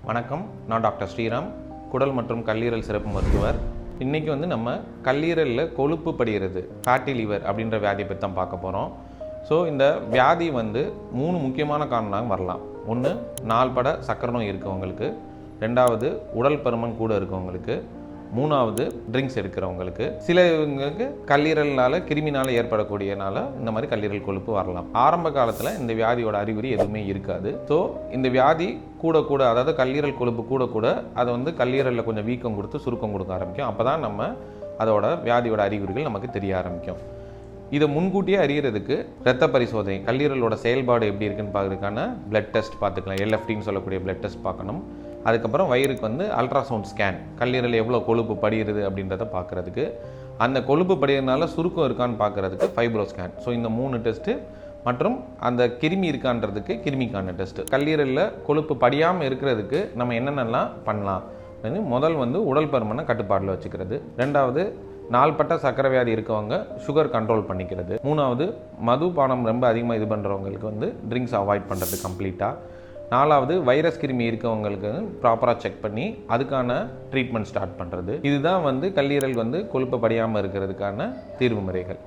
வணக்கம், நான் டாக்டர் ஸ்ரீராம், குடல் மற்றும் கல்லீரல் சிறப்பு மருத்துவர். இன்றைக்கி நம்ம கல்லீரலில் கொழுப்பு படிகிறது, ஃபேட்டி லிவர் அப்படின்ற வியாதியை பற்றி தான் பார்க்க போகிறோம். ஸோ இந்த வியாதி 3 முக்கியமான காரணம் வரலாம். ஒன்று, நாள்பட சர்க்கரை நோய் இருக்கவங்களுக்கு, ரெண்டாவது உடல் பருமன் கூட இருக்கவங்களுக்கு, மூணாவது ட்ரிங்க்ஸ் எடுக்கிறவங்களுக்கு, சிலவங்களுக்கு கல்லீரல்னால கிருமினால் ஏற்படக்கூடியனால இந்த மாதிரி கல்லீரல் கொழுப்பு வரலாம். ஆரம்ப காலத்தில் இந்த வியாதியோட அறிகுறி எதுவுமே இருக்காது. ஸோ இந்த வியாதி கூட அதாவது கல்லீரல் கொழுப்பு கூட அதை கல்லீரலில் கொஞ்சம் வீக்கம் கொடுத்து சுருக்கம் கொடுக்க ஆரம்பிக்கும். அப்போ தான் அதோட வியாதியோட அறிகுறிகள் நமக்கு தெரிய ஆரம்பிக்கும். இதை முன்கூட்டியே அறிகிறதுக்கு இரத்த பரிசோதனை, கல்லீரலோட செயல்பாடு எப்படி இருக்குன்னு பார்க்கறதுக்கான பிளட் டெஸ்ட் பார்த்துக்கலாம். எல்எஃப்டின்னு சொல்லக்கூடிய பிளட் டெஸ்ட் பார்க்கணும். அதுக்கப்புறம் வயிறுக்கு அல்ட்ராசவுண்ட் ஸ்கேன், கல்லீரல் எவ்வளோ கொழுப்பு படிகிறது அப்படின்றத பார்க்குறதுக்கு, அந்த கொழுப்பு படிகிறதுனால சுருக்கம் இருக்கான்னு பார்க்குறதுக்கு ஃபைப்ரோ ஸ்கேன். ஸோ இந்த 3 டெஸ்ட்டு மற்றும் அந்த கிருமி இருக்கான்றதுக்கு கிருமிக்கான டெஸ்ட்டு. கல்லீரலில் கொழுப்பு படியாமல் இருக்கிறதுக்கு நம்ம என்னென்னலாம் பண்ணலாம்? முதல் உடல் பருமனை கட்டுப்பாட்டில் வச்சுக்கிறது. ரெண்டாவது, நாள்பட்ட சர்க்கரை வியாதி இருக்கவங்க சுகர் கண்ட்ரோல் பண்ணிக்கிறது. மூணாவது, மதுபானம் ரொம்ப அதிகமாக இது பண்ணுறவங்களுக்கு ட்ரிங்க்ஸ் அவாய்ட் பண்ணுறது கம்ப்ளீட்டாக. நாலாவது, வைரஸ் கிருமி இருக்கவங்களுக்கு ப்ராப்பராக செக் பண்ணி அதுக்கான ட்ரீட்மெண்ட் ஸ்டார்ட் பண்ணுறது. இதுதான் கல்லீரல் கொழுப்பு படியாமல் இருக்கிறதுக்கான தீர்வு முறைகள்.